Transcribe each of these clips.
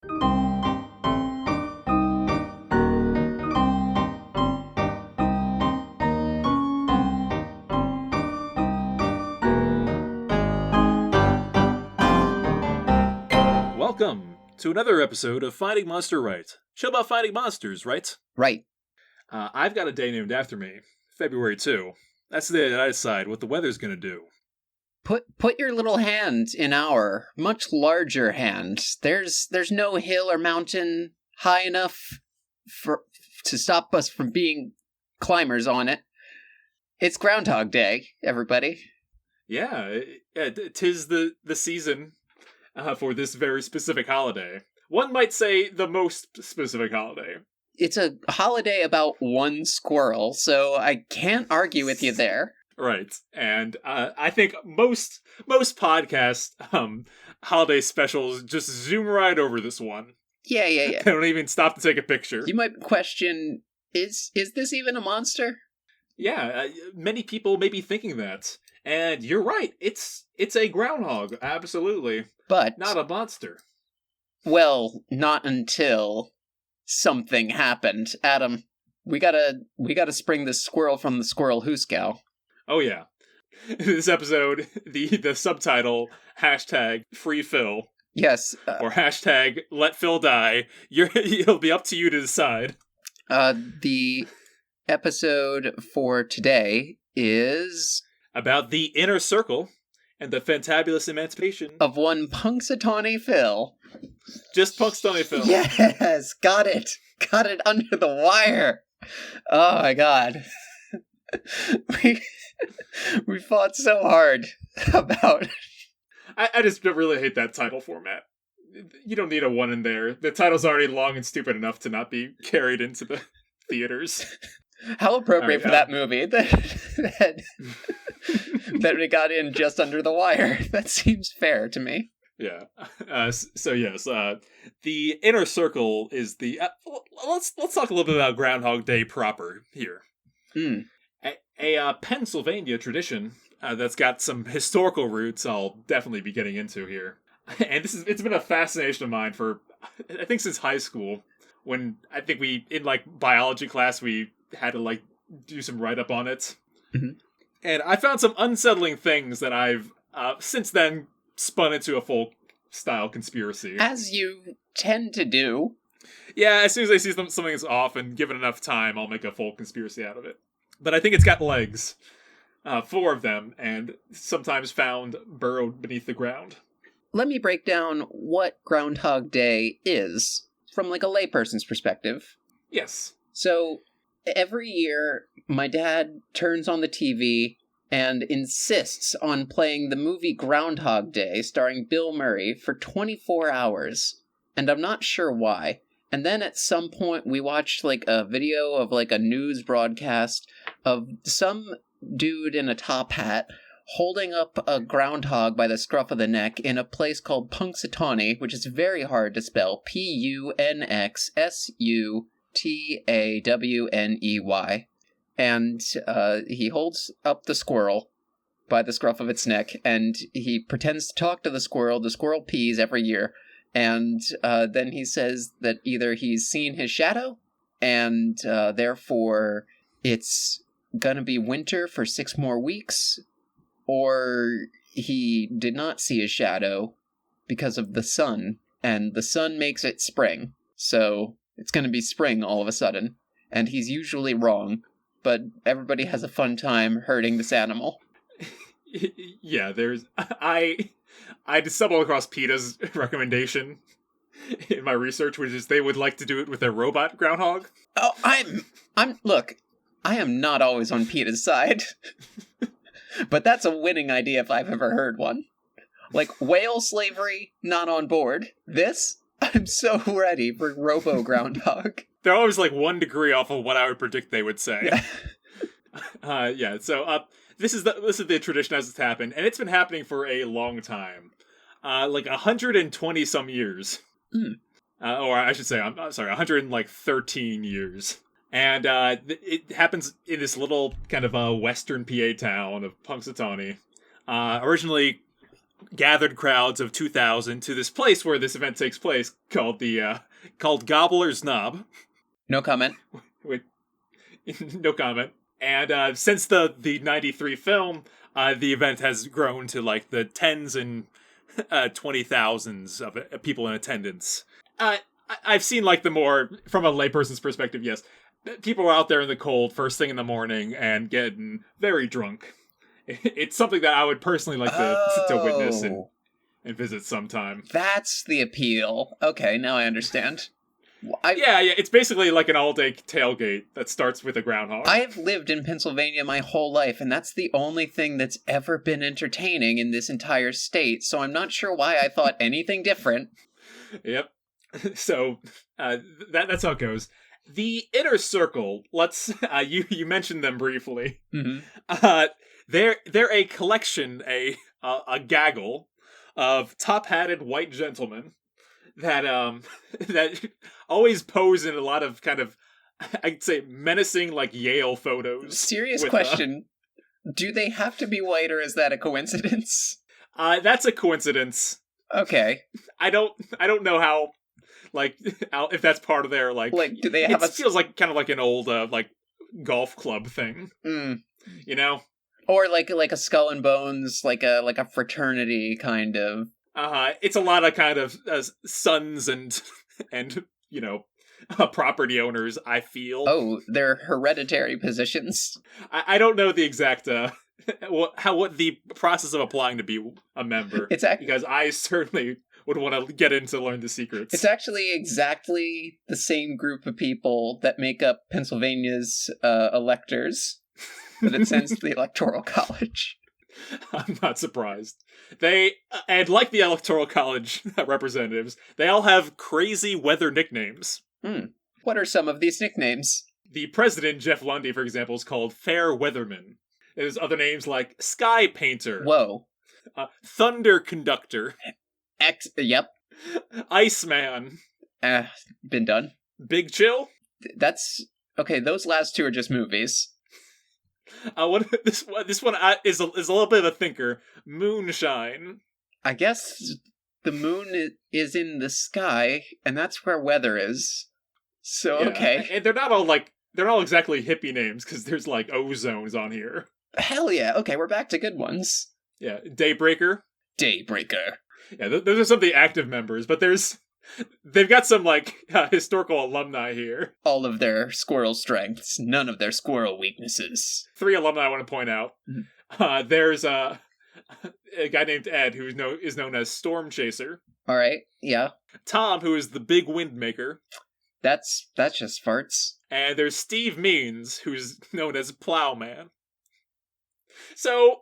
Welcome to another episode of Finding Monster Right. Show about finding monsters, right? Right. I've got a day named after me, February 2. That's the day that I decide what the weather's gonna do. Put your little hand in our much larger hand. There's no hill or mountain high enough to stop us from being climbers on it. It's Groundhog Day, everybody. Yeah, tis the season for this very specific holiday. One might say the most specific holiday. It's a holiday about one squirrel, so I can't argue with you there. Right, and I think most podcast holiday specials just zoom right over this one. Yeah. They don't even stop to take a picture. You might question, is this even a monster? Yeah, many people may be thinking that. And you're right, it's a groundhog, absolutely. But not a monster. Well, not until something happened. Adam, we gotta spring this squirrel from the squirrel hooskow. Oh yeah. This episode, the subtitle, hashtag free Phil. Yes. Or hashtag let Phil die. It'll be up to you to decide. The episode for today is about the inner circle and the fantabulous emancipation of one Punxsutawney Phil. Just Punxsutawney Phil. Yes, got it under the wire. Oh my god. We fought so hard about. I just really hate that title format. You don't need a one in there. The title's already long and stupid enough to not be carried into the theaters. How appropriate for that movie that we got in just under the wire. That seems fair to me. Yeah. So yes, the inner circle is the. Let's talk a little bit about Groundhog Day proper here. A Pennsylvania tradition that's got some historical roots. I'll definitely be getting into here, and it's been a fascination of mine for I think since high school, when I think we in biology class we had to do some write up on it, and I found some unsettling things that I've since then spun into a folk style conspiracy, as you tend to do. Yeah, as soon as I see something's off and given enough time, I'll make a folk conspiracy out of it. But I think it's got legs, 4 of them, and sometimes found burrowed beneath the ground. Let me break down what Groundhog Day is from a layperson's perspective. Yes. So every year, my dad turns on the TV and insists on playing the movie Groundhog Day starring Bill Murray for 24 hours. And I'm not sure why. And then at some point we watched a video of a news broadcast of some dude in a top hat holding up a groundhog by the scruff of the neck in a place called Punxsutawney, which is very hard to spell. Punxsutawney. And he holds up the squirrel by the scruff of its neck, and he pretends to talk to the squirrel. The squirrel pees every year. And then he says that either he's seen his shadow, and therefore it's gonna be winter for 6 more weeks, or he did not see his shadow because of the sun, and the sun makes it spring. So it's gonna be spring all of a sudden, and he's usually wrong, but everybody has a fun time hurting this animal. Yeah, I just stumbled across PETA's recommendation in my research, which is they would like to do it with a robot groundhog. Oh, look, I am not always on PETA's side. But that's a winning idea if I've ever heard one. Whale slavery, not on board. This, I'm so ready for Robo Groundhog. They're always 1 degree off of what I would predict they would say. Yeah. So this is the tradition as it's happened, and it's been happening for a long time. 120 some years. Or I should say, I'm sorry, 113 years. And it happens in this little kind of western PA town of Punxsutawney. Originally gathered crowds of 2,000 to this place where this event takes place called called Gobbler's Knob. No comment. Wait, no comment. And since the 93 film, the event has grown to like the tens and 20,000s of people in attendance. I've seen like the more, from a layperson's perspective, yes, people are out there in the cold first thing in the morning and getting very drunk. It's something that I would personally like to witness and visit sometime. That's the appeal. Okay, now I understand. Yeah, it's basically like an all-day tailgate that starts with a groundhog. I have lived in Pennsylvania my whole life, and that's the only thing that's ever been entertaining in this entire state, so I'm not sure why I thought anything different. Yep. So, that's how it goes. The Inner Circle, you mentioned them briefly. Mm-hmm. They're a collection, a gaggle of top-hatted white gentlemen that that always pose in a lot of kind of, I'd say, menacing like Yale photos. Serious question: do they have to be white, or is that a coincidence? That's a coincidence. Okay. I don't know how, like, if that's part of their like. Like, do they have? It feels like kind of like an old like golf club thing. You know. Or like a Skull and Bones, like a fraternity kind of. It's a lot of kind of sons and property owners, I feel. Oh, they're hereditary positions. I don't know the exact what the process of applying to be a member. Because I certainly would want to get in to learn the secrets. It's actually exactly the same group of people that make up Pennsylvania's electors that it sends to the Electoral College. I'm not surprised. They, and like the Electoral College representatives, they all have crazy weather nicknames. What are some of these nicknames? The president, Jeff Lundy, for example, is called Fair Weatherman. There's other names like Sky Painter. Whoa. Thunder Conductor. Yep. Iceman. Been done. Big Chill. That's... Okay, those last two are just movies. This one is a little bit of a thinker. Moonshine. I guess the moon is in the sky, and that's where weather is. So, yeah. Okay. And they're not all exactly hippie names, because there's like ozones on here. Hell yeah. Okay, we're back to good ones. Yeah. Daybreaker. Yeah, those are some of the active members, but they've got some like historical alumni here. All of their squirrel strengths, none of their squirrel weaknesses. 3 alumni I want to point out. There's a guy named Ed who is known as Storm Chaser. All right, yeah. Tom, who is the Big Wind Maker. That's just farts. And there's Steve Means, who's known as Plowman. So,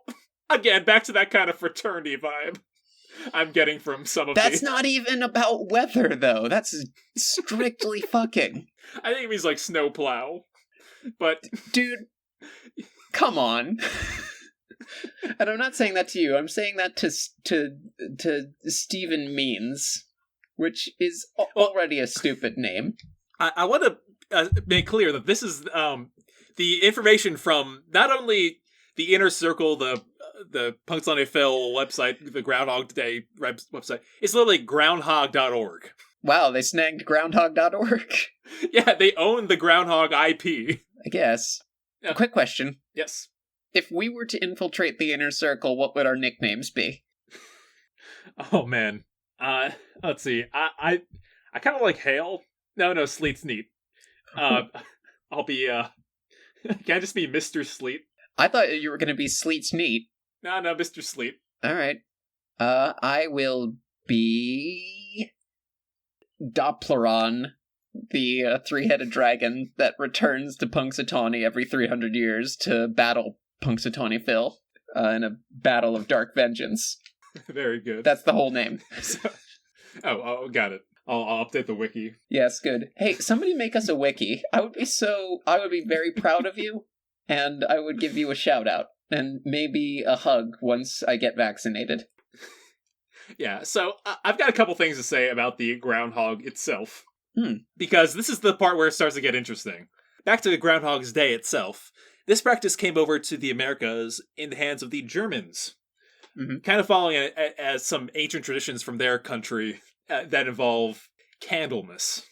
again, back to that kind of fraternity vibe I'm getting from some of That's not even about weather, though. That's strictly fucking. I think it means like snowplow. But... Dude, come on. And I'm not saying that to you. I'm saying that to Stephen Means, which is already a stupid name. I want to make clear that this is the information from not only the Inner Circle, the Punxsutawney Phil website, the Groundhog Day website. It's literally groundhog.org. Wow, they snagged groundhog.org. Yeah, they own the Groundhog IP. I guess. Yeah. Quick question. Yes. If we were to infiltrate the Inner Circle, what would our nicknames be? Oh, man. Let's see. I kind of like Hail. No, Sleet's neat. I'll be, can I just be Mr. Sleet? I thought you were going to be Sleet's neat. No, Mr. Sleet. All right. I will be Doppleron, the 3-headed dragon that returns to Punxsutawney every 300 years to battle Punxsutawney Phil in a battle of dark vengeance. Very good. That's the whole name. Oh, got it. I'll update the wiki. Yes, good. Hey, somebody make us a wiki. I would be very proud of you, and I would give you a shout out, and maybe a hug once I get vaccinated. Yeah, so I've got a couple things to say about the groundhog itself. Because this is the part where it starts to get interesting. Back to the Groundhog's Day itself. This practice came over to the Americas in the hands of the Germans. kind of following as some ancient traditions from their country that involve Candlemas.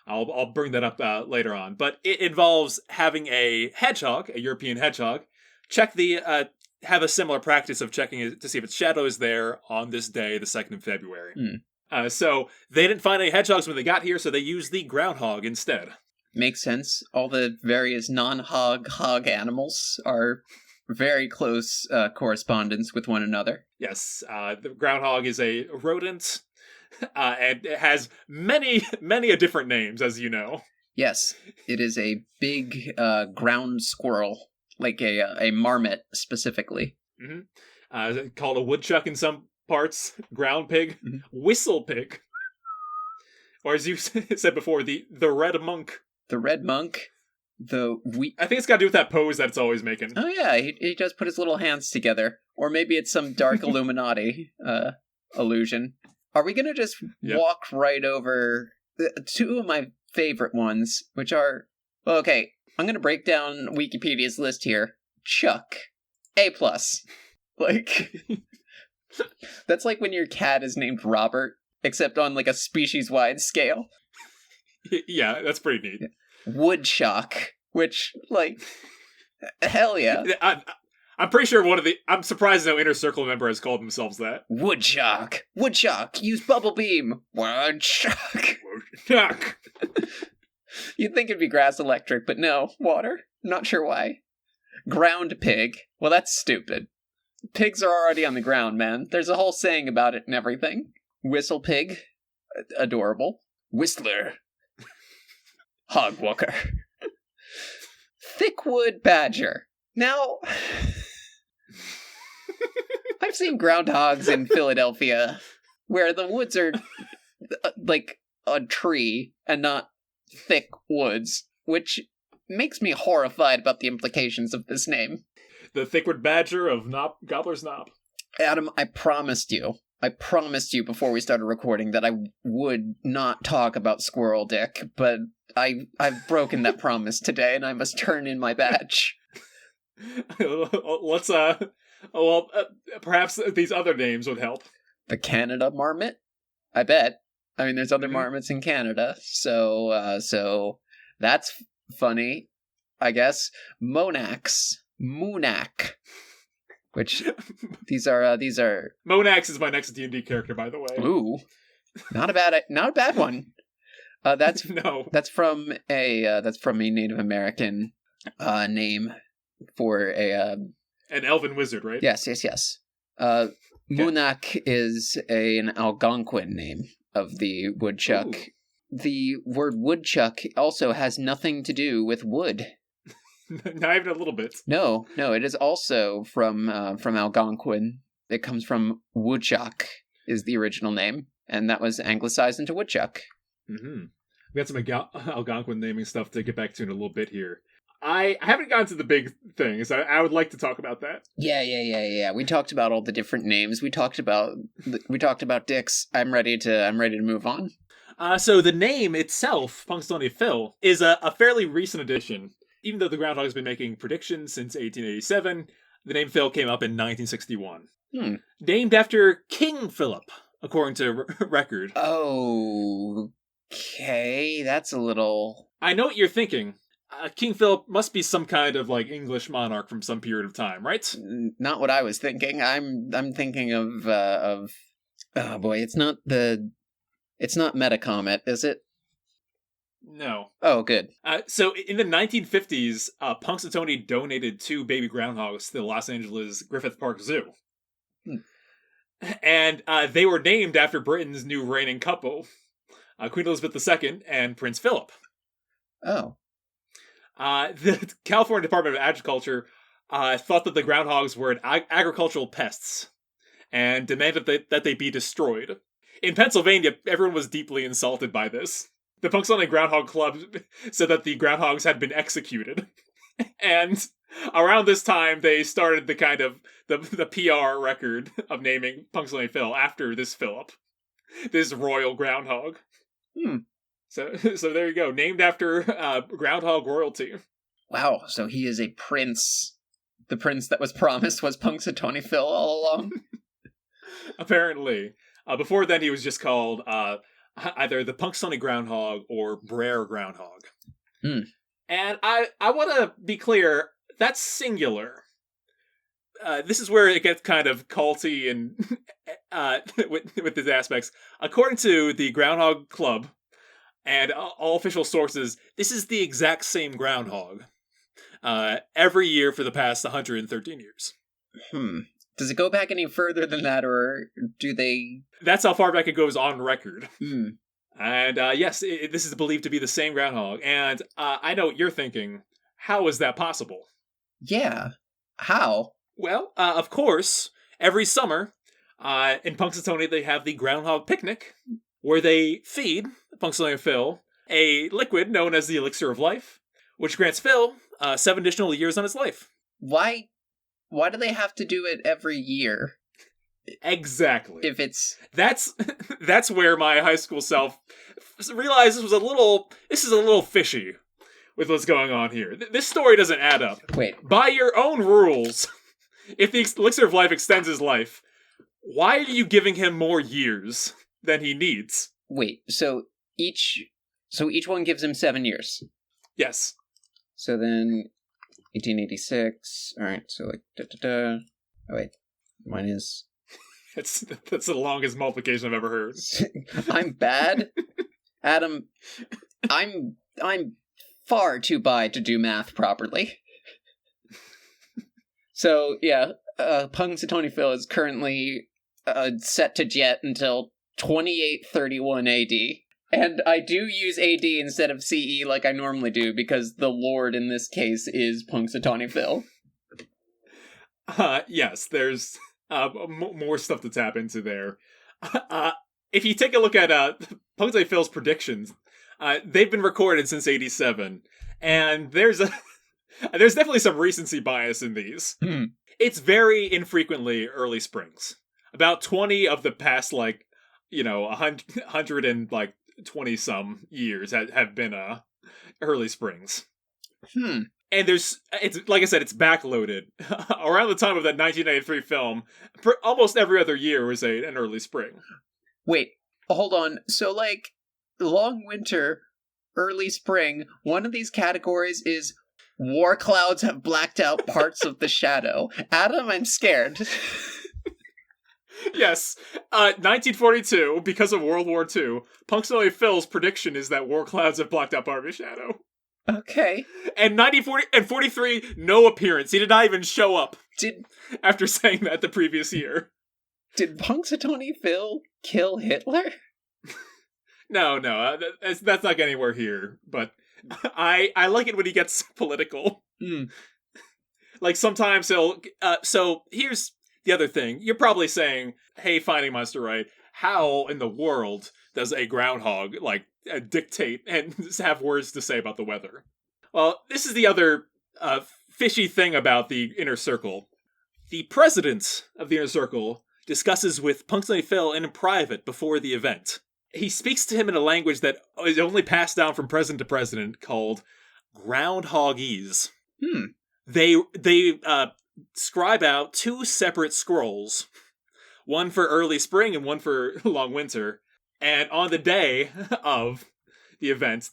I'll bring that up later on, but it involves having a hedgehog, a European hedgehog, have a similar practice of checking it to see if its shadow is there on this day, the 2nd of February. So they didn't find any hedgehogs when they got here, so they used the groundhog instead. Makes sense. All the various non-hog animals are very close correspondence with one another. Yes, the groundhog is a rodent, and it has many different names, as you know. Yes, it is a big ground squirrel. Like a marmot, specifically. Called a woodchuck in some parts, ground pig, whistle pig. Or as you said before, the red monk. The red monk. I think it's got to do with that pose that it's always making. Oh yeah, he does put his little hands together. Or maybe it's some dark Illuminati illusion. Are we going to just walk right over two of my favorite ones, which are... Well, okay, I'm going to break down Wikipedia's list here. Chuck. A+. Like, that's like when your cat is named Robert, except on like a species-wide scale. Yeah, that's pretty neat. Woodchuck, which, like, hell yeah. I'm pretty sure I'm surprised no Inner Circle member has called themselves that. Woodchuck. Woodchuck, use bubble beam. Woodchuck. Woodchuck. You'd think it'd be grass electric, but no, water. Not sure why. Ground pig. Well, that's stupid. Pigs are already on the ground, man. There's a whole saying about it and everything. Whistle pig. Adorable. Whistler. Hogwalker. Thickwood badger. Now, I've seen groundhogs in Philadelphia where the woods are like a tree and not thick woods, which makes me horrified about the implications of this name. The thickwood badger of Gobbler's Knob. Adam, I promised you before we started recording that I would not talk about squirrel dick, but I've broken that promise today, and I must turn in my badge. Let's perhaps these other names would help. The Canada marmot? I bet. I mean, there's other marmots in Canada, so that's funny, I guess. Moonax, which these are. Moonax is my next D&D character, by the way. Ooh, not a bad one. That's from a Native American name for an elven wizard, right? Yes. Moonak is an Algonquin name of the woodchuck. Ooh. The word woodchuck also has nothing to do with wood. Not even a little bit. No, it is also from Algonquin. It comes from woodchuck is the original name, and that was anglicized into woodchuck. Mm-hmm. We got some Algonquin naming stuff to get back to in a little bit here. I haven't gotten to the big things. I would like to talk about that. Yeah. We talked about all the different names. We talked about dicks. I'm ready to move on. So the name itself, Punxsutawney Phil, is a fairly recent addition. Even though the Groundhog has been making predictions since 1887, the name Phil came up in 1961. Named after King Philip, according to record. Okay, that's a little... I know what you're thinking. King Philip must be some kind of like English monarch from some period of time, right? Not what I was thinking. I'm thinking of oh boy, it's not Metacomet, is it? No. Oh, good. So in the 1950s, Punxsutawney donated 2 baby groundhogs to the Los Angeles Griffith Park Zoo. And they were named after Britain's new reigning couple, Queen Elizabeth II and Prince Philip. Oh. The California Department of Agriculture thought that the groundhogs were agricultural pests and demanded that they be destroyed. In Pennsylvania, everyone was deeply insulted by this. The Punxsutawney Groundhog Club said that the groundhogs had been executed. And around this time, they started the kind of the PR record of naming Punxsutawney Phil after this Philip, this royal groundhog. So there you go, named after groundhog royalty. Wow, so he is a prince. The prince that was promised was Punxsutawney Phil all along. Apparently. Before then, he was just called either the Punxsutawney Groundhog or Brer Groundhog. Hmm. And I want to be clear, that's singular. This is where it gets kind of culty and with these aspects. According to the Groundhog Club and all official sources, this is the exact same groundhog every year for the past 113 years. Does it go back any further than that, or do they... That's how far back it goes on record. Hmm. And yes, this is believed to be the same groundhog. And I know what you're thinking. How is that possible? Yeah. How? Well, of course, every summer in Punxsutawney they have the Groundhog Picnic, where they feed Punxsutawney Phil a liquid known as the Elixir of Life, which grants Phil 7 additional years on his life. Why do they have to do it every year? Exactly. If it's... That's where my high school self realized this is a little fishy with what's going on here. This story doesn't add up. Wait. By your own rules, if the Elixir of Life extends his life, why are you giving him more years than he needs? Wait, so each one gives him 7 years. Yes. So then 1886. All right, so like Oh wait. Mine is That's the longest multiplication I've ever heard. I'm bad. Adam, I'm far too bi to do math properly. So, yeah, Punxsutawney Phil is currently set to jet until 2831 AD. And I do use AD instead of CE like I normally do, because the Lord in this case is Punxsutawney Phil. Yes, there's more stuff to tap into there. If you take a look at Punxsutawney Phil's predictions, they've been recorded since 87, and there's definitely some recency bias in these. It's very infrequently early springs. About 20 of the past, 120 some years have been early springs. And it's like I said, it's backloaded. Around the time of that 1993 film, almost every other year was an early spring. Wait, hold on. So, long winter, early spring, one of these categories is war clouds have blacked out parts of the shadow. Adam, I'm scared. Yes. 1942, because of World War II, Punxsutawney Phil's prediction is that war clouds have blocked out part of his shadow. Okay. And 1943, no appearance. He did not even show up. After saying that the previous year. Did Punxsutawney Phil kill Hitler? No, that's not getting anywhere here. But I like it when he gets political. Like sometimes he'll. So here's the other thing. You're probably saying, "Hey, Finding Monster, right? How in the world does a groundhog dictate and have words to say about the weather?" Well, this is the other fishy thing about the Inner Circle. The president of the Inner Circle discusses with Punxsutawney Phil in private before the event. He speaks to him in a language that is only passed down from president to president, called Groundhogese. They scribe out 2 separate scrolls, one for early spring and one for long winter. And on the day of the event,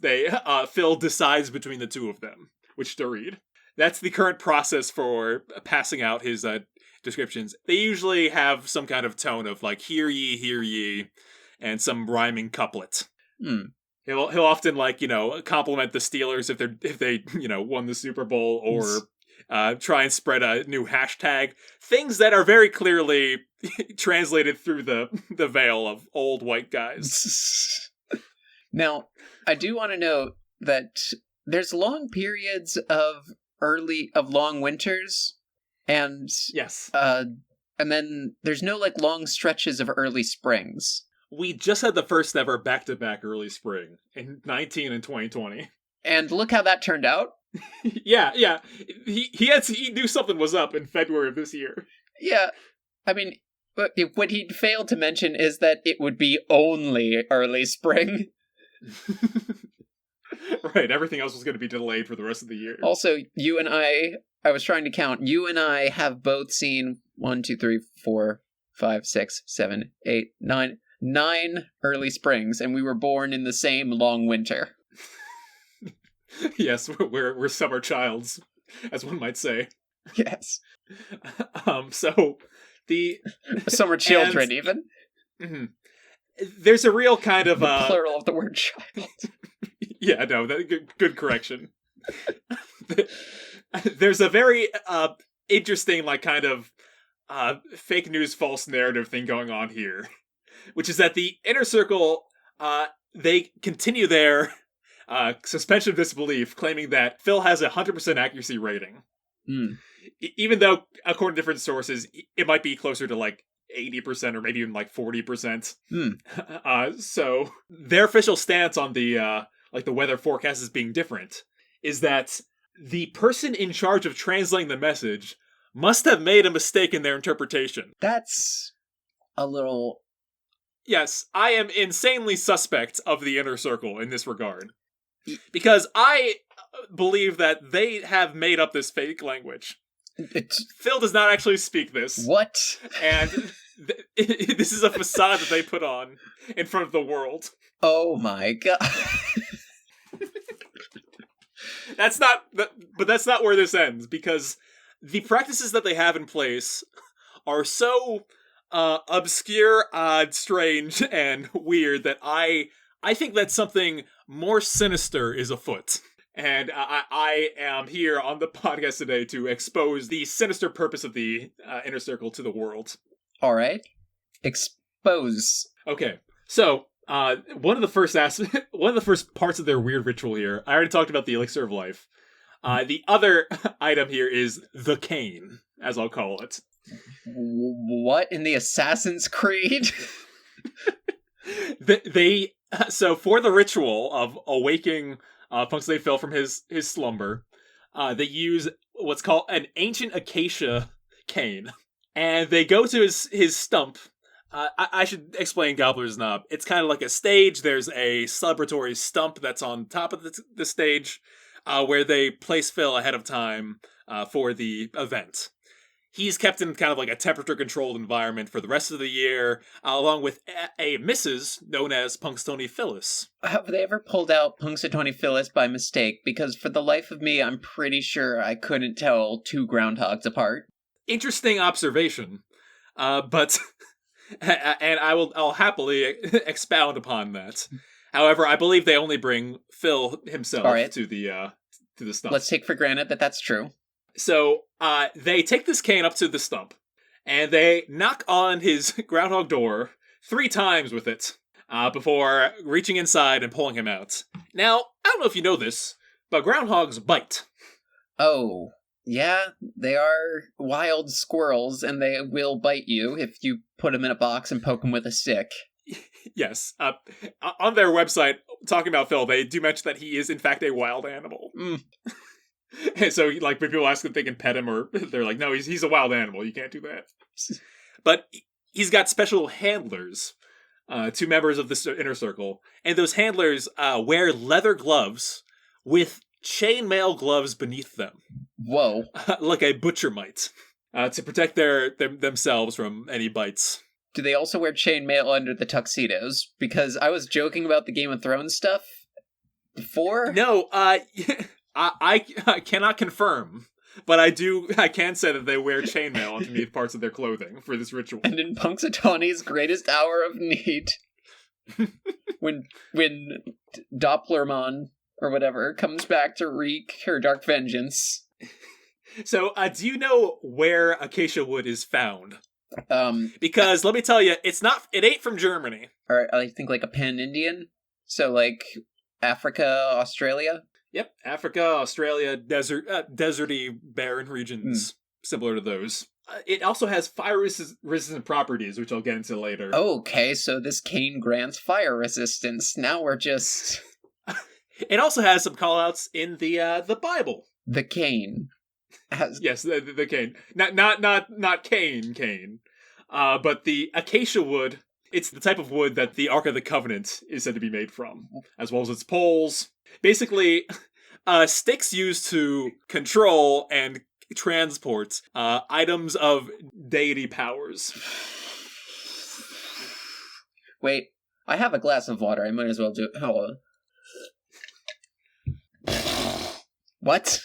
Phil decides between the 2 of them which to read. That's the current process for passing out his descriptions. They usually have some kind of tone of hear ye, and some rhyming couplet. He'll often compliment the Steelers if they won the Super Bowl, or try and spread a new hashtag. Things that are very clearly translated through the veil of old white guys. Now, I do want to note that there's long periods of long winters, and yes, and then there's no long stretches of early springs. We just had the first ever back-to-back early spring in 19 and 2020. And look how that turned out. Yeah. He knew something was up in February of this year. Yeah. I mean, what he failed to mention is that it would be only early spring. Right, everything else was going to be delayed for the rest of the year. Also, you and I was trying to count, you and I have both seen 1, 2, 3, 4, 5, 6, 7, 8, 9. 9 early springs, and we were born in the same long winter. Yes, we're summer childs, as one might say. Yes. So the summer children, even. Mm-hmm. There's a real kind of the plural of the word child. Yeah, no, good correction. There's a very interesting, like, kind of fake news, false narrative thing going on here, which is that the Inner Circle, they continue their suspension of disbelief, claiming that Phil has a 100% accuracy rating. Even though, according to different sources, it might be closer to, like, 80% or maybe even, like, 40%. So, their official stance on the, like, the weather forecast as being different is that the person in charge of translating the message must have made a mistake in their interpretation. That's a little... Yes, I am insanely suspect of the Inner Circle in this regard. Because I believe that they have made up this fake language. Phil does not actually speak this. What? And this is a facade that they put on in front of the world. Oh my god. But that's not where this ends, because the practices that they have in place are so obscure, odd, strange, and weird that I think that something more sinister is afoot. And I am here on the podcast today to expose the sinister purpose of the Inner Circle to the world. All right. Expose. Okay, so one of the first parts of their weird ritual here, I already talked about the elixir of life. The other item here is the cane, as I'll call it. What in the Assassin's Creed? So for the ritual of awaking Punxsutawney Phil from his slumber, they use what's called an ancient acacia cane, and they go to his stump. I should explain Gobbler's Knob. It's kind of like a stage. There's a celebratory stump that's on top of the stage, where they place Phil ahead of time for the event. He's kept in kind of like a temperature-controlled environment for the rest of the year, along with a missus known as Punxsutawney Phyllis. Have they ever pulled out Punxsutawney Phyllis by mistake? Because for the life of me, I'm pretty sure I couldn't tell two groundhogs apart. Interesting observation, but and I'll happily expound upon that. However, I believe they only bring Phil himself to the stump. Let's take for granted that that's true. So, they take this cane up to the stump, and they knock on his groundhog door 3 times with it, before reaching inside and pulling him out. Now, I don't know if you know this, but groundhogs bite. Oh, yeah, they are wild squirrels, and they will bite you if you put them in a box and poke them with a stick. Yes. On their website, talking about Phil, they do mention that he is, in fact, a wild animal. And so, like, when people ask if they can pet him, or they're like, no, he's a wild animal, you can't do that. But he's got special handlers, 2 members of the Inner Circle, and those handlers wear leather gloves with chainmail gloves beneath them. Whoa. Like a butcher might, to protect themselves from any bites. Do they also wear chainmail under the tuxedos? Because I was joking about the Game of Thrones stuff before. No, I cannot confirm, but I can say that they wear chainmail underneath parts of their clothing for this ritual. And in Punxsutawney's greatest hour of need, when Dopplermon, or whatever, comes back to wreak her dark vengeance. So, do you know where acacia wood is found? Because, let me tell you, it ain't from Germany. Or I think like a pan-Indian? So, like, Africa, Australia? Yep, Africa, Australia, deserty, barren regions, similar to those. It also has fire-resistant properties, which I'll get into later. Okay, so this cane grants fire resistance. Now we're just... It also has some callouts in the Bible. The cane. Yes, the cane. Not cane. But the acacia wood, it's the type of wood that the Ark of the Covenant is said to be made from, as well as its poles. Basically, sticks used to control and transport items of deity powers. Wait, I have a glass of water. I might as well do it. Hold on. What?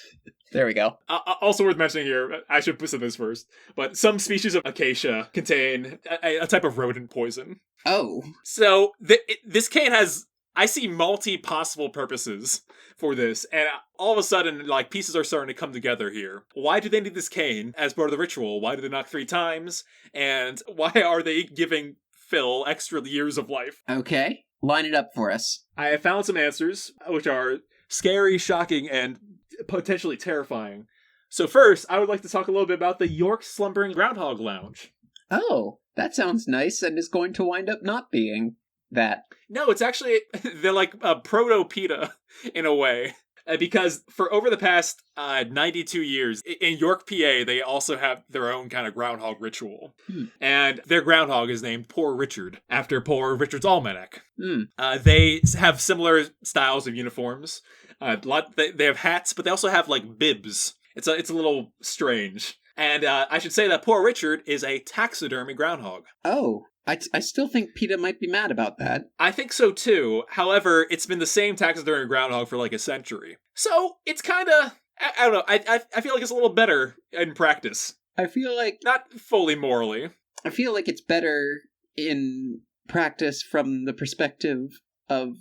There we go. Also worth mentioning here, I should put this first, but some species of acacia contain a type of rodent poison. Oh. So this cane has, I see multi-possible purposes for this, and all of a sudden, like, pieces are starting to come together here. Why do they need this cane as part of the ritual? Why do they knock 3 times? And why are they giving Phil extra years of life? Okay, line it up for us. I have found some answers, which are scary, shocking, and potentially terrifying. So first, I would like to talk a little bit about the York Slumbering Groundhog Lounge. Oh, that sounds nice and is going to wind up not being that. No, it's actually, they're like a proto-PETA in a way. Because for over the past 92 years, in York, PA, they also have their own kind of groundhog ritual. And their groundhog is named Poor Richard, after Poor Richard's Almanac. They have similar styles of uniforms. They have hats, but they also have, like, bibs. It's a little strange. And I should say that Poor Richard is a taxidermy groundhog. Oh, I still think PETA might be mad about that. I think so too. However, it's been the same taxidermy groundhog for like a century. So it's kind of, I don't know, I feel like it's a little better in practice. I feel like... Not fully morally. I feel like it's better in practice from the perspective of,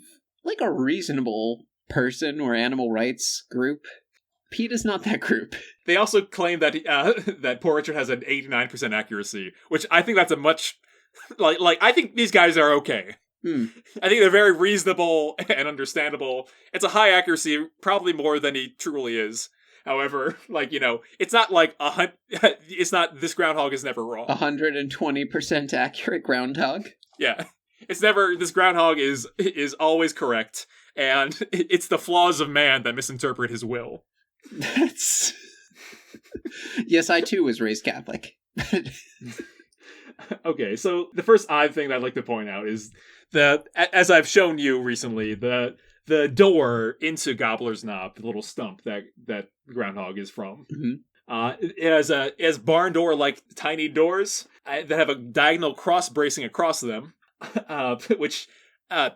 like, a reasonable person or animal rights group. PETA's not that group. They also claim that that Poor Richard has an 89% accuracy, which I think that's a much... Like I think these guys are okay. I think they're very reasonable and understandable. It's a high accuracy, probably more than he truly is. However, like, you know, it's not like it's not, this groundhog is never wrong. 120% accurate groundhog? Yeah. It's never, this groundhog is always correct, and it's the flaws of man that misinterpret his will. That's... Yes, I too was raised Catholic. Okay, so the first odd thing that I'd like to point out is as I've shown you recently, the door into Gobbler's Knob, the little stump that Groundhog is from. It has barn door like tiny doors that have a diagonal cross bracing across them, which I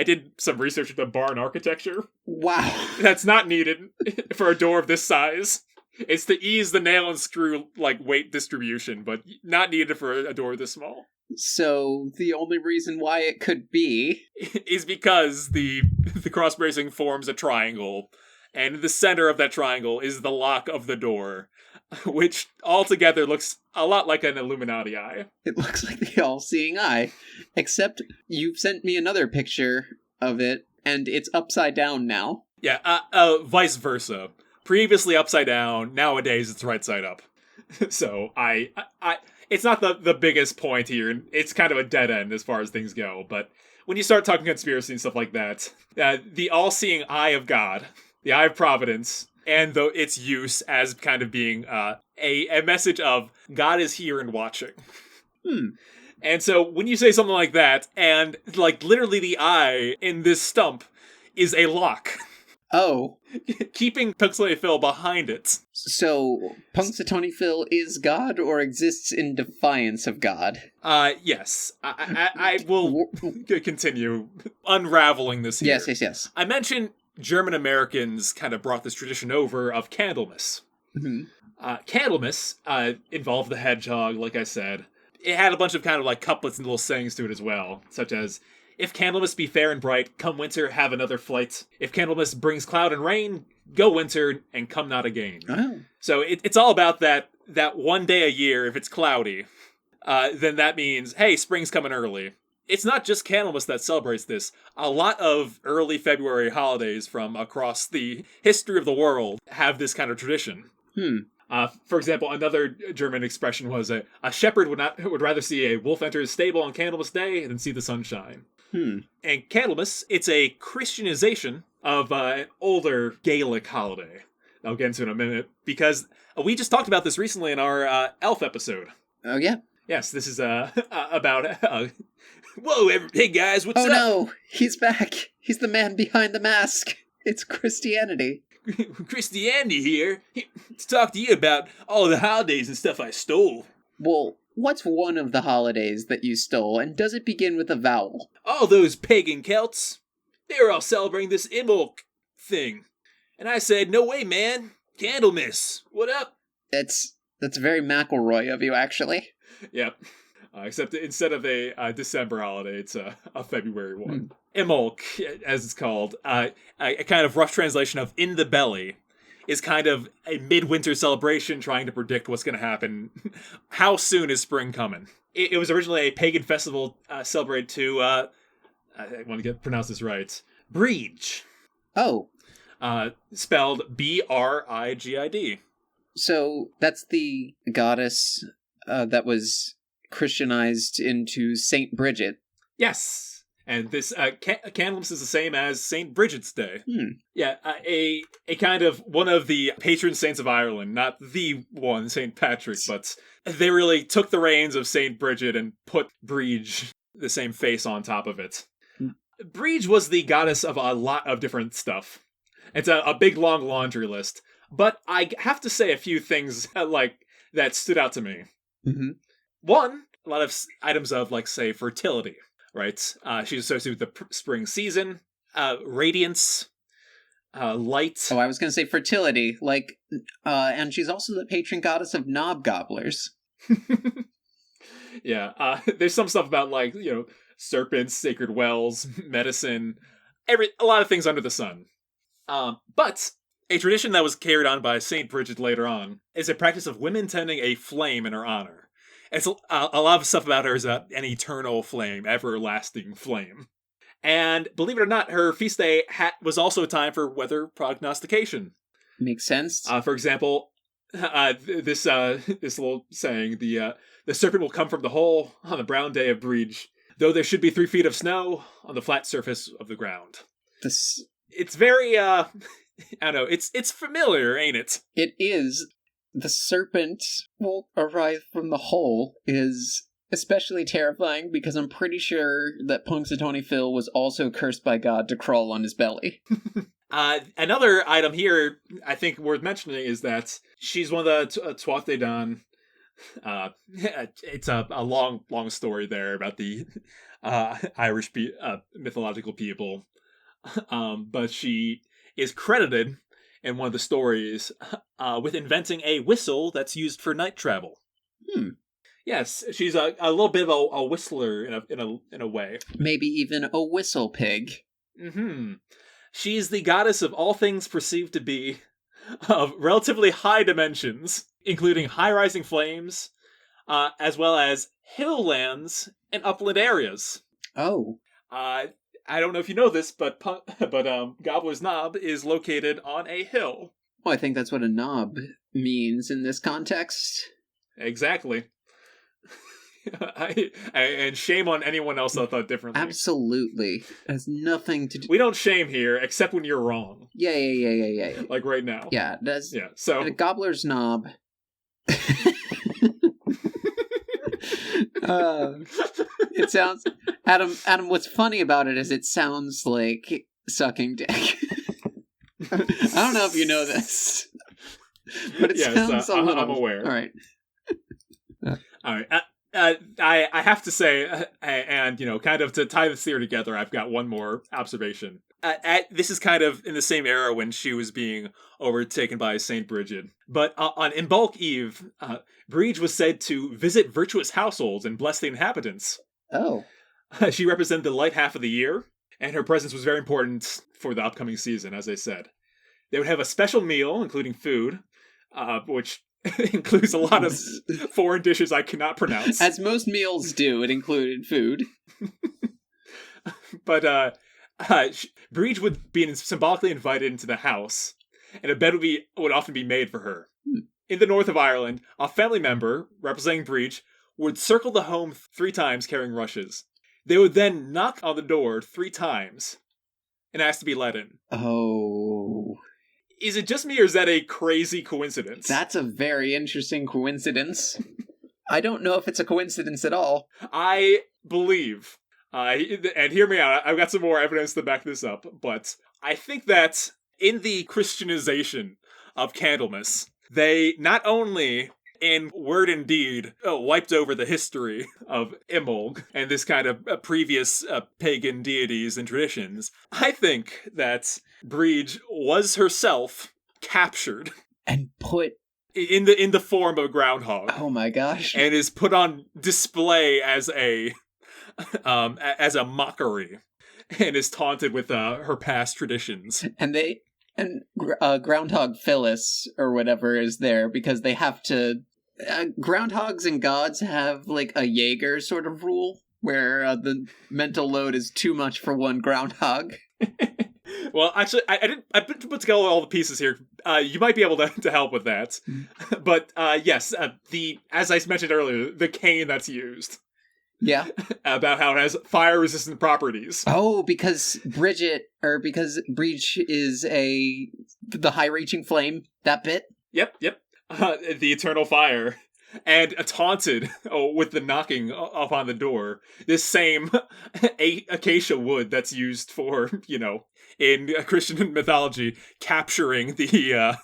did some research into barn architecture. Wow, that's not needed for a door of this size. It's to ease the nail and screw, like, weight distribution, but not needed for a door this small. So, the only reason why it could be... is because the cross-bracing forms a triangle, and in the center of that triangle is the lock of the door, which altogether looks a lot like an Illuminati eye. It looks like the all-seeing eye, except you've sent me another picture of it, and it's upside down now. Yeah, vice versa. Previously upside down, nowadays it's right side up. So I it's not the biggest point here. It's kind of a dead end as far as things go. But when you start talking conspiracy and stuff like that, the all-seeing eye of God, the eye of providence, and its use as kind of being a message of God is here and watching. And so when you say something like that, and like literally the eye in this stump is a lock. Oh. Keeping Punxsutawney Phil behind it. So, Punxsutawney Phil is God or exists in defiance of God? Yes. I will continue unraveling this here. Yes. I mentioned German Americans kind of brought this tradition over of Candlemas. Candlemas involved the hedgehog, like I said. It had a bunch of kind of like couplets and little sayings to it as well, such as, if Candlemas be fair and bright, come winter, have another flight. If Candlemas brings cloud and rain, go winter, and come not again. Oh. So it's all about that one day a year, if it's cloudy, then that means, hey, spring's coming early. It's not just Candlemas that celebrates this. A lot of early February holidays from across the history of the world have this kind of tradition. For example, another German expression was a shepherd would rather see a wolf enter his stable on Candlemas Day than see the sunshine. And Candlemas, it's a Christianization of an older Gaelic holiday. I'll get into in a minute, because we just talked about this recently in our elf episode. Oh, yeah? Yes, this is about... whoa, hey guys, what's up? Oh no, he's back. He's the man behind the mask. It's Christianity. Christianity here to talk to you about all the holidays and stuff I stole. Well, what's one of the holidays that you stole, and does it begin with a vowel? All those pagan Celts, they were all celebrating this Imbolc thing. And I said, no way, man. Candlemas, what up? That's very McElroy of you, actually. Yep. Except instead of a December holiday, it's a February one. Imbolc, as it's called, a kind of rough translation of in the belly, is kind of a midwinter celebration trying to predict what's going to happen. How soon is spring coming? It was originally a pagan festival celebrated to, I want to pronounce this right, Brigid. Oh. Spelled Brigid. So that's the goddess that was Christianized into Saint Bridget. Yes. And this Candlemas is the same as Saint Bridget's Day. Yeah, a kind of one of the patron saints of Ireland, not the one, Saint Patrick, but they really took the reins of Saint Bridget and put Brigid, the same face, on top of it. Brigid was the goddess of a lot of different stuff. It's a big, long laundry list. But I have to say a few things that stood out to me. Mm-hmm. One, a lot of items of, say, fertility. Right, she's associated with the spring season, radiance, light. Oh, I was going to say fertility, and she's also the patron goddess of knob gobblers. Yeah, there's some stuff about serpents, sacred wells, medicine, a lot of things under the sun. But a tradition that was carried on by Saint Bridget later on is a practice of women tending a flame in her honor. It's a lot of stuff about her is an eternal flame, everlasting flame. And believe it or not, her feast day was also a time for weather prognostication. Makes sense. For example, this little saying, the serpent will come from the hole on the brown day of Brigid, though there should be 3 feet of snow on the flat surface of the ground. It's very, I don't know, it's familiar, ain't it? It is. The serpent will arrive from the hole is especially terrifying because I'm pretty sure that Punxsutawney Phil was also cursed by God to crawl on his belly. Another item here I think worth mentioning is that she's one of the Tuatha De Danann. It's a long story there about the Irish mythological people. But she is credited in one of the stories with inventing a whistle that's used for night travel. Yes, she's a little bit of a whistler in a way. Maybe even a whistle pig. She's the goddess of all things perceived to be of relatively high dimensions, including high-rising flames, as well as hill lands and upland areas. Oh. I don't know if you know this, but Gobbler's Knob is located on a hill. Well, I think that's what a knob means in this context. Exactly. And shame on anyone else that thought differently. Absolutely. It has nothing to do... We don't shame here, except when you're wrong. Yeah. Like right now. Yeah, so... A Gobbler's Knob... It sounds... Adam, what's funny about it is it sounds like sucking dick. I don't know if you know this, but it sounds a little... I'm aware. All right. All right. I have to say, and kind of to tie this theory together, I've got one more observation. This is kind of in the same era when she was being overtaken by Saint Bridget. But on Imbolc Eve, Brigid was said to visit virtuous households and bless the inhabitants. Oh. She represented the light half of the year, and her presence was very important for the upcoming season, as I said. They would have a special meal, including food, which includes a lot of foreign dishes I cannot pronounce. As most meals do, it included food. But Brigid would be symbolically invited into the house, and a bed would often be made for her. In the north of Ireland, a family member, representing Brigid, would circle the home 3 times carrying rushes. They would then knock on the door 3 times and ask to be let in. Oh. Is it just me, or is that a crazy coincidence? That's a very interesting coincidence. I don't know if it's a coincidence at all. I believe, and hear me out, I've got some more evidence to back this up, but I think that in the Christianization of Candlemas, they not only in word and deed, wiped over the history of Imbolg and this kind of previous pagan deities and traditions. I think that Breege was herself captured and put in the form of a groundhog. Oh my gosh! And is put on display as a mockery, and is taunted with her past traditions. And Groundhog Phyllis, or whatever, is there because they have to... groundhogs and gods have, like, a Jaeger sort of rule, where the mental load is too much for one groundhog. Well, actually, I put together all the pieces here. You might be able to help with that. But, yes, as I mentioned earlier, the cane that's used. Yeah. About how it has fire-resistant properties. Oh, because Breege is the high-reaching flame, that bit? Yep. The eternal fire. And taunted with the knocking upon the door. This same acacia wood that's used for, in Christian mythology, capturing the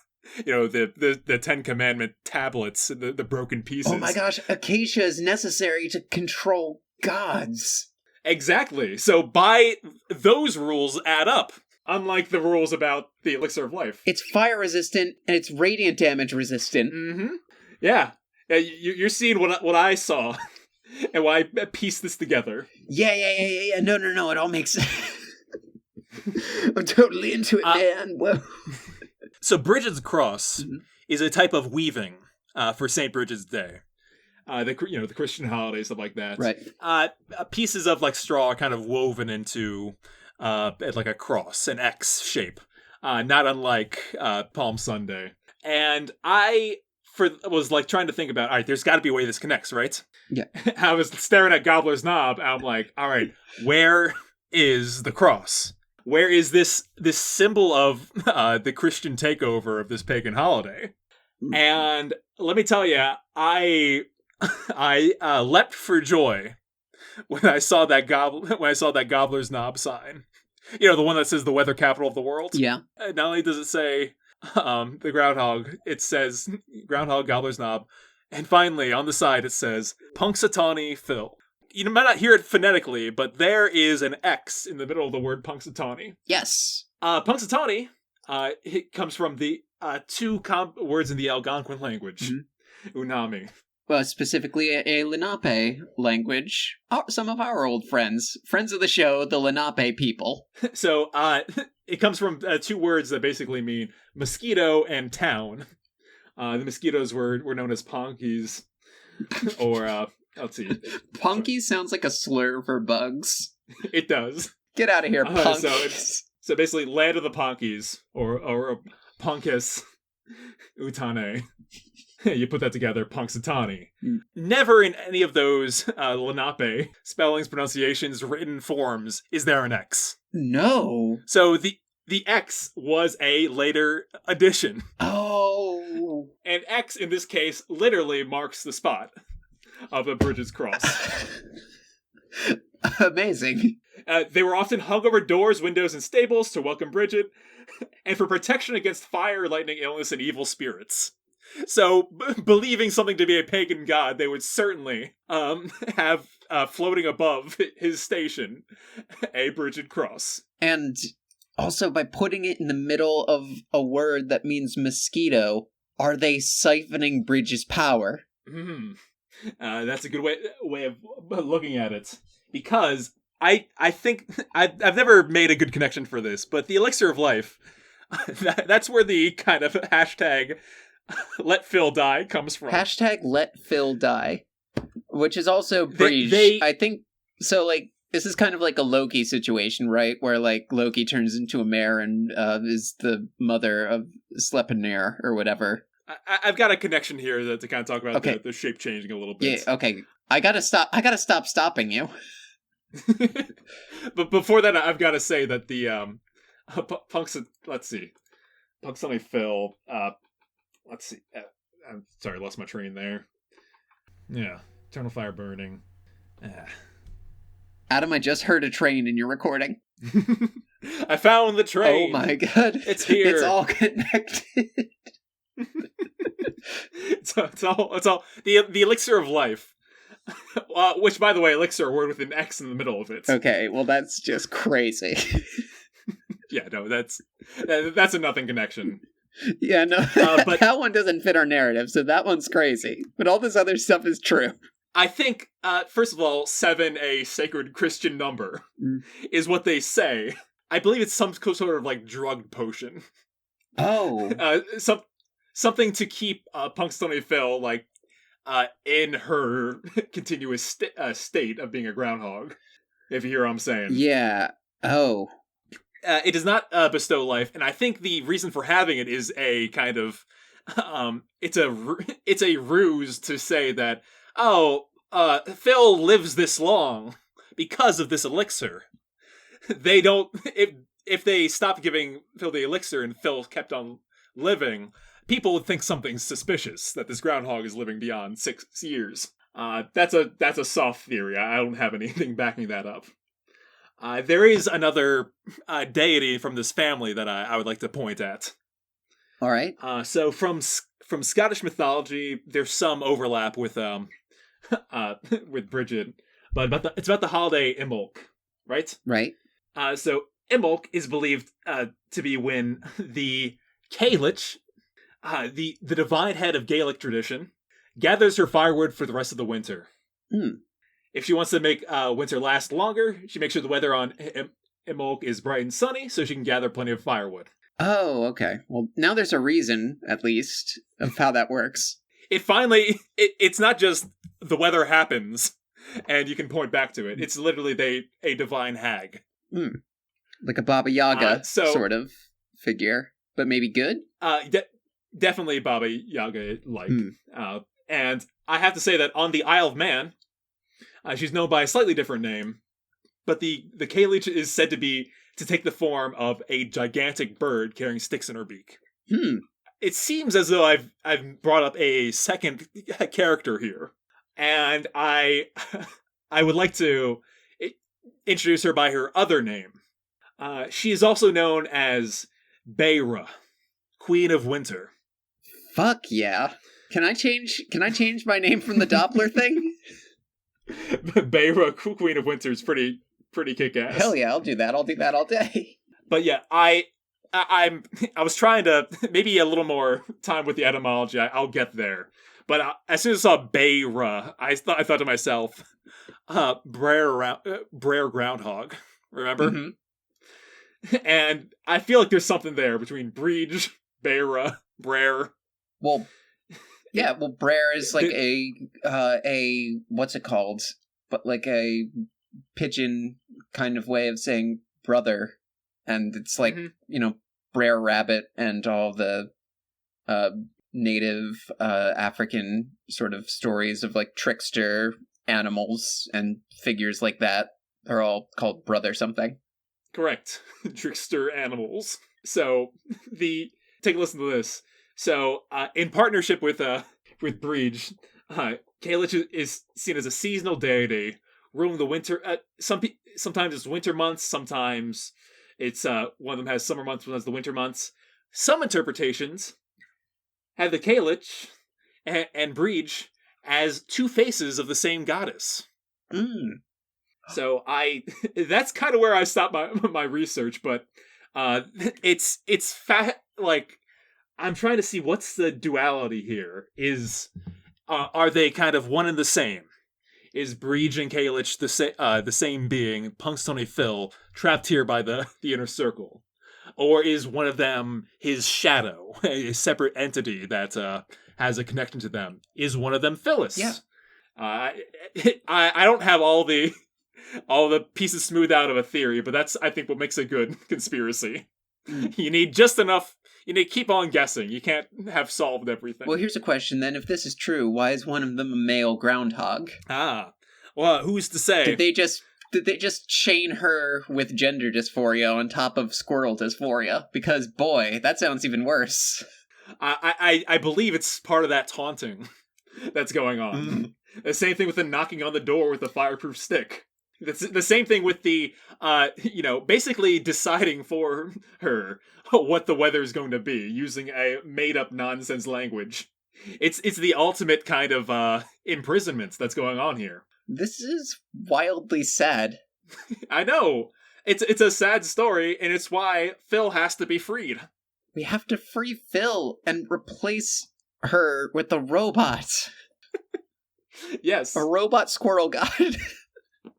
Ten Commandment tablets, the broken pieces. Oh my gosh, acacia is necessary to control gods. Exactly. So by those rules add up, unlike the rules about the elixir of life. It's fire resistant and it's radiant damage resistant. Mm-hmm. Yeah. You're seeing what I saw and why I pieced this together. Yeah. No, it all makes sense. I'm totally into it, man. Whoa. So Bridget's cross is a type of weaving for St. Bridget's Day. The Christian holiday, stuff like that. Right. Pieces of like straw are kind of woven into like a cross, an X shape, not unlike Palm Sunday. And I was like trying to think about, all right, there's got to be a way this connects, right? Yeah. I was staring at Gobbler's Knob, and I'm like, all right, where is the cross? Where is this symbol of the Christian takeover of this pagan holiday? And let me tell you, I leapt for joy when I saw that Gobbler's Knob sign. The one that says the weather capital of the world. Yeah. Not only does it say the groundhog, it says Groundhog, Gobbler's Knob, and finally on the side it says Punxsutawney Phil. You might not hear it phonetically, but there is an X in the middle of the word Punxsutawney. Yes. Punxsutawney, it comes from the two words in the Algonquin language. Mm-hmm. Unami. Well, specifically a Lenape language. Some of our old friends of the show, the Lenape people. So, it comes from two words that basically mean mosquito and town. The mosquitoes were known as ponkies, or let's see. Punky sounds like a slur for bugs. It does. Get out of here, punkies. So basically, land of the ponkies, or punkus utane. You put that together, Punxsutawney. Never in any of those Lenape spellings, pronunciations, written forms is there an X. No. So the X was a later addition. Oh. And X, in this case, literally marks the spot of a Bridget's cross. Amazing. They were often hung over doors, windows, and stables to welcome Bridget, and for protection against fire, lightning, illness, and evil spirits. So, believing something to be a pagan god, they would certainly have floating above his station a Bridget cross. And also, by putting it in the middle of a word that means mosquito, are they siphoning Bridget's power? Mm-hmm. That's a good way of looking at it. Because I think I've never made a good connection for this, but the elixir of life, that's where the kind of hashtag let Phil die comes from. Hashtag let Phil die, which is also Breege. I think so. Like, this is kind of like a Loki situation, right? Where like Loki turns into a mare and is the mother of Sleipnir or whatever. I've got a connection here to kind of talk about the shape changing a little bit. Yeah. Okay. I gotta stop stopping you. But before that, I've got to say that the Punxsutawney Phil. Let's see. I'm sorry, lost my train there. Yeah, eternal fire burning. Adam, I just heard a train in your recording. I found the train. Oh my god. It's here. It's all connected. It's all the elixir of life. Which, by the way, elixir, a word with an X in the middle of it. Okay, well, that's just crazy. Yeah, no, that's a nothing connection. Yeah, no, but that one doesn't fit our narrative, so that one's crazy. But all this other stuff is true. I think, first of all, 7, a sacred Christian number, is what they say. I believe it's some sort of, like, drugged potion. Oh. Something to keep Punxsutawney Phil, like, in her continuous state of being a groundhog, if you hear what I'm saying. Yeah. Oh. It does not bestow life, and I think the reason for having it is a kind of, it's a ruse to say that, Phil lives this long because of this elixir. They don't, if they stopped giving Phil the elixir and Phil kept on living, people would think something's suspicious, that this groundhog is living beyond 6 years. That's a soft theory. I don't have anything backing that up. There is another deity from this family that I would like to point at. All right. So from Scottish mythology, there's some overlap with with Bridget, but it's about the holiday Imbolc, right? Right. So Imbolc is believed to be when the Cailleach, the divine head of Gaelic tradition, gathers her firewood for the rest of the winter. If she wants to make winter last longer, she makes sure the weather on Imbolc is bright and sunny, so she can gather plenty of firewood. Oh, okay. Well, now there's a reason, at least, of how that works. It's not just the weather happens, and you can point back to it. It's literally a divine hag. Like a Baba Yaga sort of figure, but maybe good? Definitely Baba Yaga-like. And I have to say that on the Isle of Man, she's known by a slightly different name, but the Cailleach is said to take the form of a gigantic bird carrying sticks in her beak. It seems as though I've brought up a second character here, and I would like to introduce her by her other name. She is also known as Beira, Queen of Winter. Fuck yeah! Can I change my name from the Doppler thing? Beira, Queen of Winter is pretty kick-ass. Hell yeah, I'll do that. I'll do that all day. But yeah, I was trying to maybe a little more time with the etymology. I'll get there. But as soon as I saw Beira, I thought to myself, Brer Groundhog. Remember? Mm-hmm. And I feel like there's something there between Breege, Beira, Brer. Well, yeah. Well, Brer is like a what's it called? But like a pigeon kind of way of saying brother, and it's like Brer Rabbit and all the native African sort of stories of like trickster animals and figures like that are all called brother something. Correct. Trickster animals. So take a listen to this. So in partnership with Breege, Cailleach is seen as a seasonal deity ruling the winter. Sometimes it's winter months, sometimes it's one of them has summer months, one has the winter months. Some interpretations have the Cailleach and Breege as two faces of the same goddess. So that's kind of where I stopped my research, but it's like I'm trying to see what's the duality here. Are they kind of one and the same? Is Breege and Cailleach the same being, Punxsutawney Phil, trapped here by the inner circle? Or is one of them his shadow, a separate entity that has a connection to them? Is one of them Phyllis? Yeah. I don't have all the pieces smoothed out of a theory, but that's, I think, what makes a good conspiracy. You need just enough. You need to keep on guessing. You can't have solved everything. Well, here's a question then. If this is true, why is one of them a male groundhog? Well, who's to say? Did they just chain her with gender dysphoria on top of squirrel dysphoria? Because, boy, that sounds even worse. I believe it's part of that taunting that's going on. The same thing with the knocking on the door with the fireproof stick. It's the same thing with the, basically deciding for her what the weather is going to be, using a made-up nonsense language. It's the ultimate kind of imprisonment that's going on here. This is wildly sad. I know. It's a sad story, and it's why Phil has to be freed. We have to free Phil and replace her with a robot. Yes. A robot squirrel god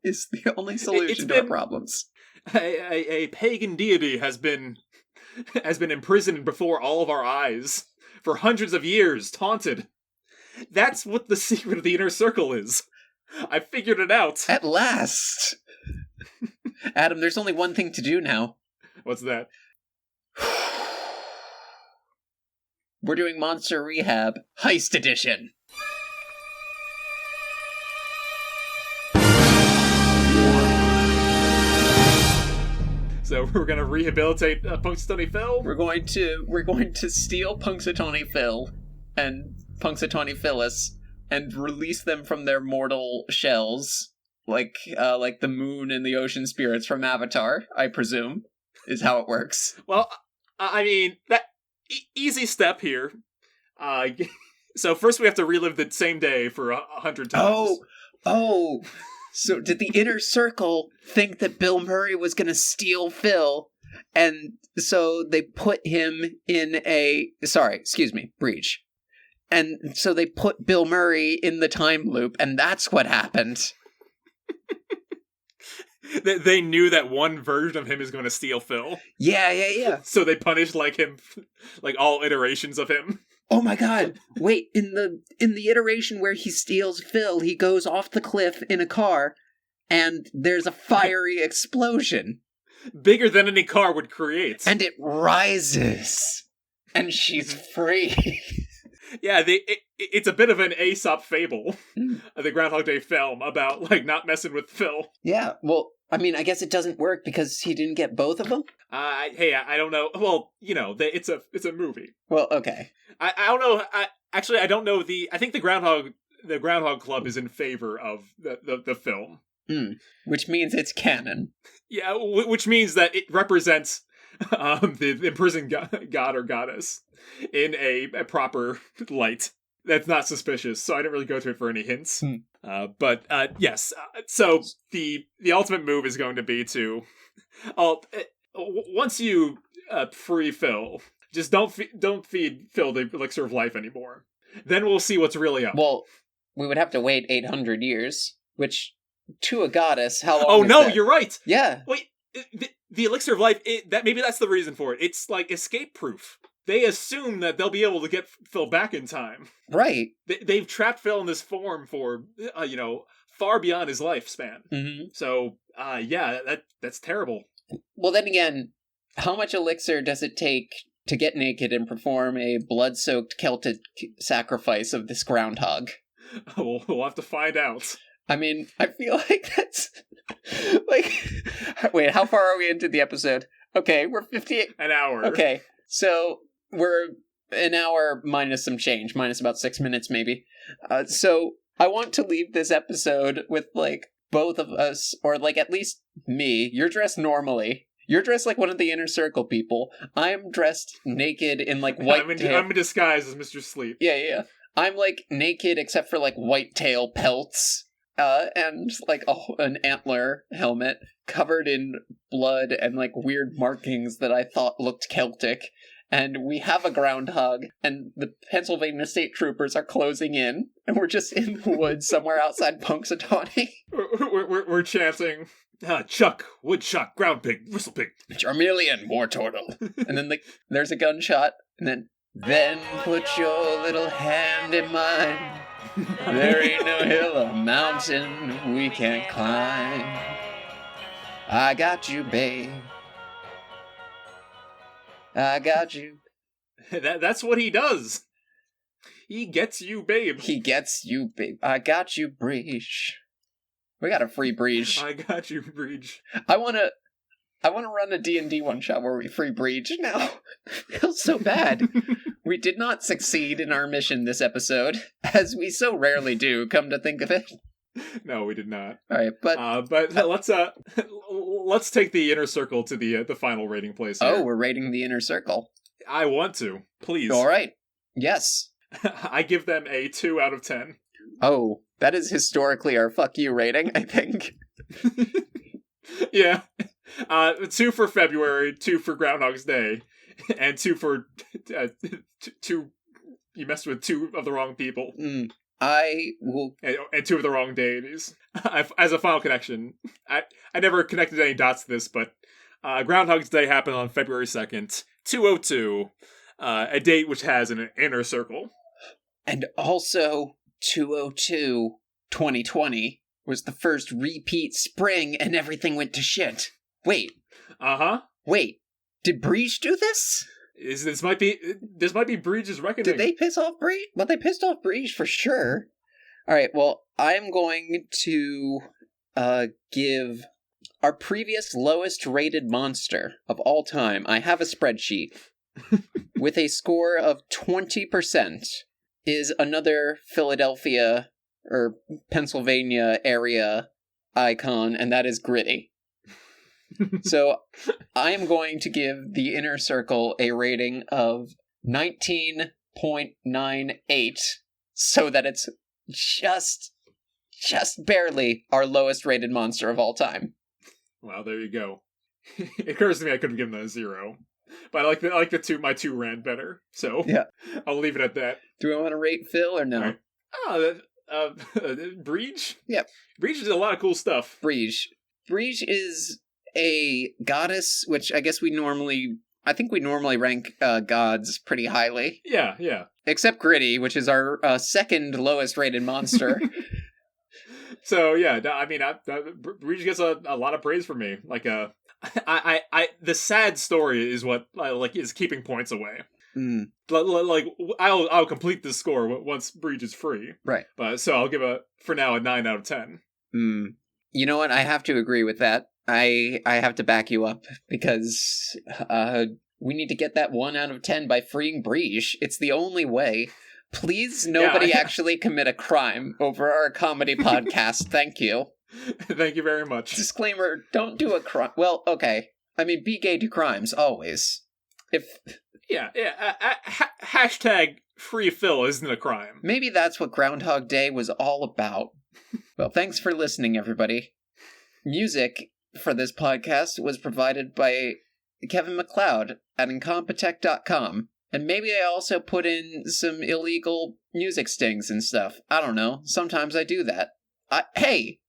is the only solution to our problems. A pagan deity has been imprisoned before all of our eyes for hundreds of years, taunted. That's what the secret of the inner circle is. I figured it out. At last! Adam, there's only one thing to do now. What's that? We're doing Monster Rehab Heist Edition. So we're gonna rehabilitate Punxsutawney Phil? We're going to steal Punxsutawney Phil and Punxsutawney Phyllis and release them from their mortal shells, like the moon and the ocean spirits from Avatar, I presume, is how it works. Well, I mean, that easy step here. So first we have to relive the same day for 100 times. Oh. So did the inner circle think that Bill Murray was going to steal Phil, and so they put him in Breach. And so they put Bill Murray in the time loop, and that's what happened. They knew that one version of him is going to steal Phil. Yeah. So they punished him, all iterations of him. Oh my god, wait, in the iteration where he steals Phil, he goes off the cliff in a car, and there's a fiery explosion. Bigger than any car would create. And it rises, and she's free. Yeah, it's a bit of an Aesop fable, the Groundhog Day film, about, not messing with Phil. Yeah, well, I mean, I guess it doesn't work because he didn't get both of them? I don't know. Well, it's a movie. Well, okay. I don't know. I don't know I think the Groundhog Club is in favor of the film. Which means it's canon. Yeah, which means that it represents the imprisoned god or goddess in a proper light that's not suspicious, so I didn't really go to it for any hints. But yes, so the ultimate move is going to be to once you free Phil, just don't feed Phil the elixir of life anymore. Then we'll see what's really up. Well, we would have to wait 800 years, which to a goddess, how long? Oh is no, that? you're right. Yeah. Wait, the elixir of life. Maybe that's the reason for it. It's escape proof. They assume that they'll be able to get Phil back in time. Right. They've trapped Phil in this form for far beyond his lifespan. Mm-hmm. So yeah, that's terrible. Well, then again, how much elixir does it take to get naked and perform a blood-soaked Celtic sacrifice of this groundhog? We'll have to find out. I mean, I feel like that's... Wait, how far are we into the episode? Okay, we're 58... An hour. Okay, so we're an hour minus some change, minus about 6 minutes maybe. So I want to leave this episode with, both of us, or, at least me. You're dressed normally. You're dressed like one of the Inner Circle people. I'm dressed naked in, white tail. I'm in disguise as Mr. Sleep. Yeah. I'm, naked except for, white tail pelts. And, an antler helmet covered in blood and, weird markings that I thought looked Celtic. And we have a groundhog, and the Pennsylvania State Troopers are closing in, and we're just in the woods somewhere outside Punxsutawney. We're chanting, Chuck, woodchuck, ground pig, whistle pig. Charmeleon, war turtle. And then, there's a gunshot, and then put your little hand in mine. There ain't no hill or mountain we can't climb. I got you, babe. I got you. That's what he does. He gets you, babe. He gets you, babe. I got you, Breach. We got a free Breach. I got you, Breach. I wanna run a D&D one shot where we free Breach now. It feels so bad. We did not succeed in our mission this episode, as we so rarely do, come to think of it. No, we did not. All right, but let's take the Inner Circle to the final rating place here. Oh, we're rating the Inner Circle. I want to, please. All right. Yes. I give them a 2 out of 10. Oh, that is historically our fuck you rating, I think. Yeah. 2 for February, 2 for Groundhog's Day, and 2 for... 2... You messed with 2 of the wrong people. I will... And 2 of the wrong deities. As a final connection, I never connected any dots to this, but Groundhog's Day happened on February 2nd, 202, a date which has an inner circle. And also, 202, 2020 was the first repeat spring and everything went to shit. Wait. Uh-huh. Wait. Did Breach do this? This might be Breach's reckoning. Did they piss off Breach? Well, they pissed off Breach for sure. Alright, well, I'm going to give our previous lowest rated monster of all time. I have a spreadsheet with a score of 20%. Is another Philadelphia or Pennsylvania area icon, and that is Gritty. So I am going to give the Inner Circle a rating of 19.98, so that it's just barely our lowest rated monster of all time. Wow, there you go. It occurs to me I could have given that a 0. But I like my 2 ran better, so yeah. I'll leave it at that. Do we want to rate Phil or no? Right. Breach? Yeah. Breach did a lot of cool stuff. Breach is a goddess, which I guess we normally rank gods pretty highly. Yeah. Except Gritty, which is our second lowest rated monster. So yeah, I mean, Breach gets a lot of praise from me. Like the sad story is what is keeping points away. Like I'll complete this score once Breach is free. Right. But so I'll give for now a 9 out of 10. You know what? I have to agree with that. I have to back you up because we need to get that 1 out of 10 by freeing Breach. It's the only way. Please, nobody actually commit a crime over our comedy podcast. Thank you. Thank you very much. Disclaimer, don't do a crime. Well, okay. I mean, be gay to crimes, always. Hashtag free Phil isn't a crime. Maybe that's what Groundhog Day was all about. Well, thanks for listening, everybody. Music for this podcast was provided by Kevin MacLeod at Incompetech.com. And maybe I also put in some illegal music stings and stuff. I don't know. Sometimes I do that. Hey,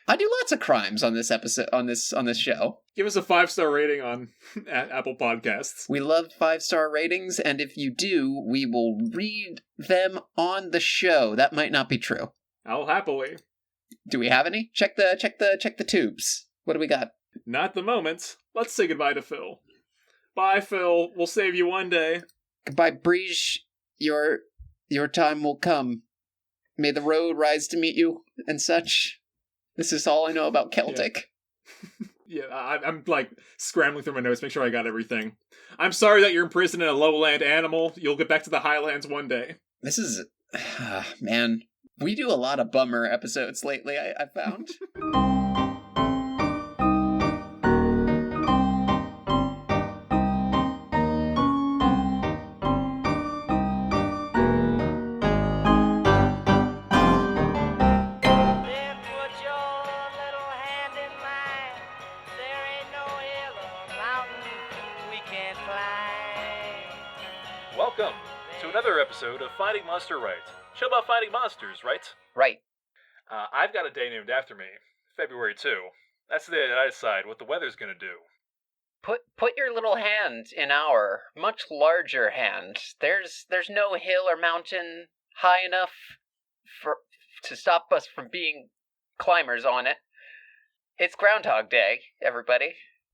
I do lots of crimes on this episode, on this show. Give us a 5-star rating on Apple Podcasts. We love 5-star ratings, and if you do, we will read them on the show. That might not be true. I'll happily. Do we have any? Check the tubes. What do we got? Not at the moment. Let's say goodbye to Phil. Bye, Phil. We'll save you one day. Goodbye, Breach. Your time will come. May the road rise to meet you, and such. This is all I know about Celtic. Yeah, I'm like scrambling through my notes, make sure I got everything. I'm sorry that you're imprisoned in a lowland animal. You'll get back to the highlands one day. This is... man, we do a lot of bummer episodes lately, I found. Welcome to another episode of Finding Monster Right. Show about finding monsters, right? Right. I've got a day named after me, February 2. That's the day that I decide what the weather's gonna do. Put your little hand in our much larger hand. There's no hill or mountain high enough to stop us from being climbers on it. It's Groundhog Day, everybody.